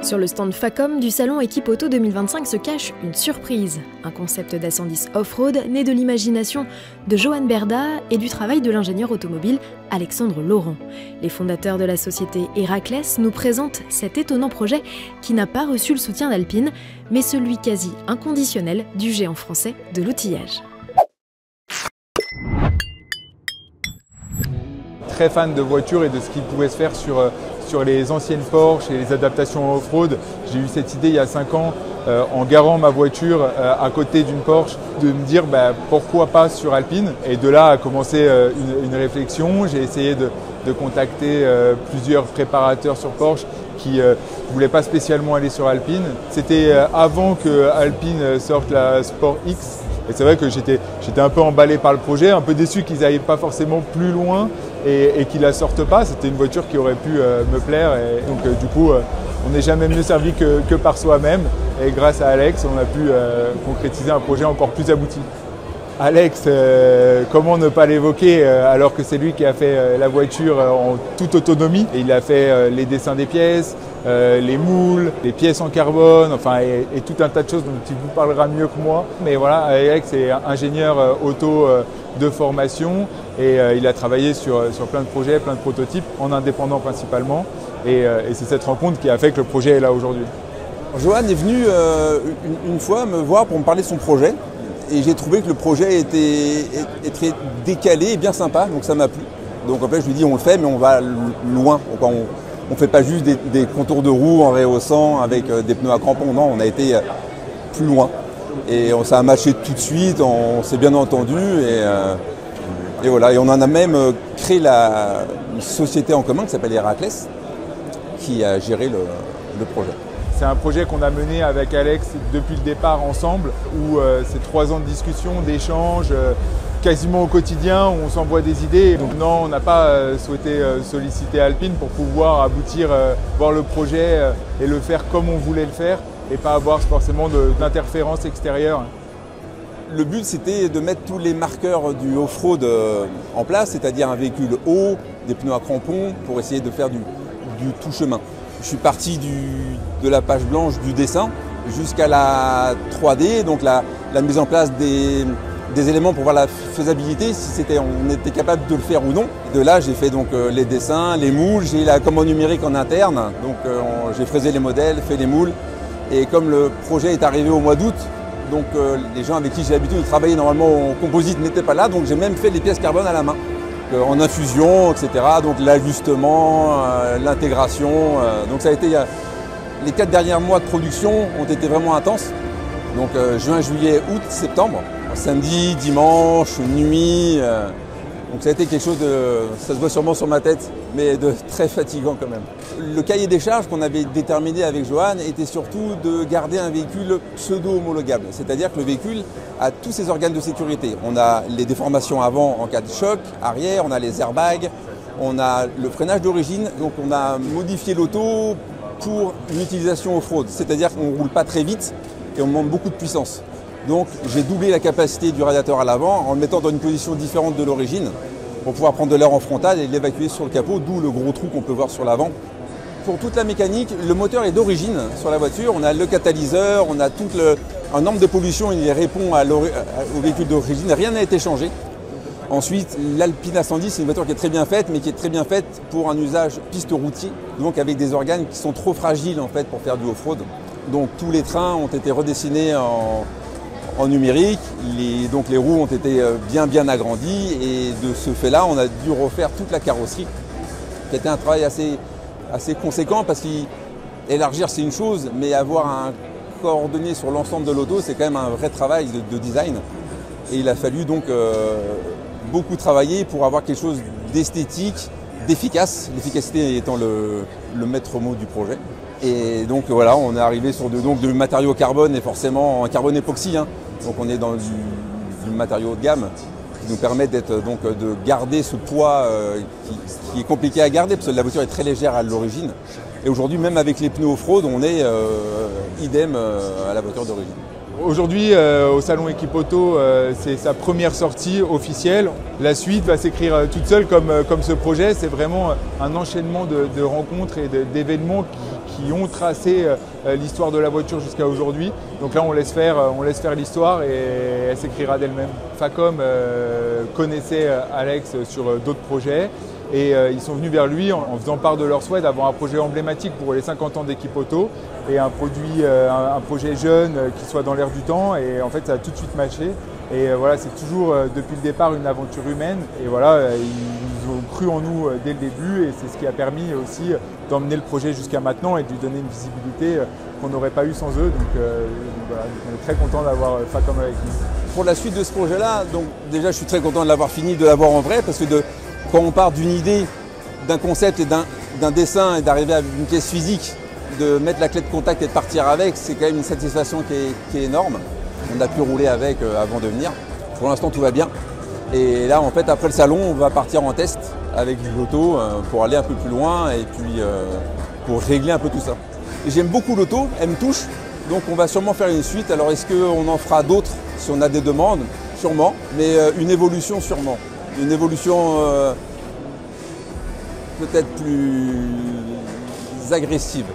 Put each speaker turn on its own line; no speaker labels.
Sur le stand Facom du salon Équipe Auto 2025 se cache une surprise. Un concept d'A110 off-road né de l'imagination de Johan Berda et du travail de l'ingénieur automobile Alexandre Laurent. Les fondateurs de la société Heraclès nous présentent cet étonnant projet qui n'a pas reçu le soutien d'Alpine, mais celui quasi inconditionnel du géant français de l'outillage.
Très fan de voitures et de ce qui pouvait se faire sur les anciennes Porsche et les adaptations off-road. J'ai eu cette idée il y a 5 ans en garant ma voiture à côté d'une Porsche de me dire pourquoi pas sur Alpine. Et de là a commencé une réflexion. J'ai essayé de contacter plusieurs préparateurs sur Porsche qui ne voulaient pas spécialement aller sur Alpine. C'était avant que Alpine sorte la Sport X. Et c'est vrai que j'étais un peu emballé par le projet, un peu déçu qu'ils n'aillent pas forcément plus loin et qu'ils ne la sortent pas. C'était une voiture qui aurait pu me plaire. Et donc du coup, on n'est jamais mieux servi que par soi-même. Et grâce à Alex, on a pu concrétiser un projet encore plus abouti. Alex, comment ne pas l'évoquer alors que c'est lui qui a fait la voiture en toute autonomie. Et il a fait les dessins des pièces, les moules, les pièces en carbone, enfin, et tout un tas de choses dont il vous parlera mieux que moi. Mais voilà, Alex est ingénieur auto de formation et il a travaillé sur plein de projets, plein de prototypes, en indépendant principalement. Et c'est cette rencontre qui a fait que le projet est là aujourd'hui.
Johan est venu une fois me voir pour me parler de son projet. Et j'ai trouvé que le projet était très décalé et bien sympa, donc ça m'a plu. Donc en fait je lui dis on le fait mais on va loin. On ne fait pas juste des contours de roue en rehaussant avec des pneus à crampons, non, on a été plus loin. Et ça a matché tout de suite, on s'est bien entendu et voilà. Et on en a même créé une société en commun qui s'appelle Heraclès qui a géré le projet.
C'est un projet qu'on a mené avec Alex depuis le départ ensemble, où c'est 3 ans de discussion, d'échanges, quasiment au quotidien, où on s'envoie des idées. Donc non, on n'a pas souhaité solliciter Alpine pour pouvoir aboutir, voir le projet et le faire comme on voulait le faire, et pas avoir forcément d'interférences extérieures.
Le but c'était de mettre tous les marqueurs du off-road en place, c'est-à-dire un véhicule haut, des pneus à crampons, pour essayer de faire du tout chemin. Je suis parti de la page blanche du dessin jusqu'à la 3D, donc la mise en place des éléments pour voir la faisabilité, si on était capable de le faire ou non. De là, j'ai fait donc les dessins, les moules, j'ai la commande numérique en interne, donc j'ai fraisé les modèles, fait les moules. Et comme le projet est arrivé au mois d'août, donc les gens avec qui j'ai l'habitude de travailler normalement en composite n'étaient pas là, donc j'ai même fait les pièces carbone à la main. En infusion, etc. Donc l'ajustement, l'intégration. Donc ça a été les 4 derniers mois de production ont été vraiment intenses. Donc juin, juillet, août, septembre, samedi, dimanche, nuit. Donc ça a été quelque chose ça se voit sûrement sur ma tête, mais de très fatigant quand même. Le cahier des charges qu'on avait déterminé avec Johan était surtout de garder un véhicule pseudo-homologable. C'est-à-dire que le véhicule a tous ses organes de sécurité. On a les déformations avant en cas de choc, arrière, on a les airbags, on a le freinage d'origine. Donc on a modifié l'auto pour une utilisation off-road. C'est-à-dire qu'on ne roule pas très vite et on monte beaucoup de puissance. Donc j'ai doublé la capacité du radiateur à l'avant en le mettant dans une position différente de l'origine pour pouvoir prendre de l'air en frontal et l'évacuer sur le capot, d'où le gros trou qu'on peut voir sur l'avant. Pour toute la mécanique, le moteur est d'origine sur la voiture. On a le catalyseur, on a un norme de pollution, il répond au véhicule d'origine, rien n'a été changé. Ensuite, l'Alpine A110, c'est une voiture qui est très bien faite, mais qui est très bien faite pour un usage piste routier, donc avec des organes qui sont trop fragiles en fait pour faire du off-road. Donc tous les trains ont été redessinés en numérique, donc les roues ont été bien agrandies et de ce fait-là, on a dû refaire toute la carrosserie, qui était un travail assez conséquent parce qu'élargir c'est une chose, mais avoir un coordonné sur l'ensemble de l'auto, c'est quand même un vrai travail de design. Et il a fallu donc beaucoup travailler pour avoir quelque chose d'esthétique, d'efficace, l'efficacité étant le maître mot du projet. Et donc voilà, on est arrivé sur du matériau carbone et forcément en carbone époxy. Donc on est dans du matériau haut de gamme qui nous permet de garder ce poids qui est compliqué à garder parce que la voiture est très légère à l'origine. Et aujourd'hui, même avec les pneus off-road, on est idem à la voiture d'origine.
Aujourd'hui, au salon Équipe Auto, c'est sa première sortie officielle. La suite va s'écrire toute seule comme ce projet. C'est vraiment un enchaînement de rencontres et d'événements qui ont tracé l'histoire de la voiture jusqu'à aujourd'hui. Donc là, on laisse faire l'histoire et elle s'écrira d'elle-même. Facom connaissait Alex sur d'autres projets. Et ils sont venus vers lui en faisant part de leur souhait d'avoir un projet emblématique pour les 50 ans d'Équipe Auto et un projet jeune qui soit dans l'air du temps. Et en fait, ça a tout de suite matché. Et voilà, c'est toujours depuis le départ une aventure humaine. Et voilà, ils ont cru en nous dès le début et c'est ce qui a permis aussi d'emmener le projet jusqu'à maintenant et de lui donner une visibilité qu'on n'aurait pas eu sans eux. Donc voilà, on est très content d'avoir Facom avec nous.
Pour la suite de ce projet-là, donc déjà, je suis très content de l'avoir fini, de l'avoir en vrai, parce que quand on part d'une idée, d'un concept et d'un dessin et d'arriver à une pièce physique, de mettre la clé de contact et de partir avec, c'est quand même une satisfaction qui est énorme. On a pu rouler avec avant de venir. Pour l'instant, tout va bien. Et là, en fait, après le salon, on va partir en test avec du l'auto pour aller un peu plus loin et puis pour régler un peu tout ça. J'aime beaucoup l'auto, elle me touche, donc on va sûrement faire une suite. Alors, est-ce qu'on en fera d'autres si on a des demandes? Sûrement, mais une évolution sûrement. Une évolution peut-être plus agressive.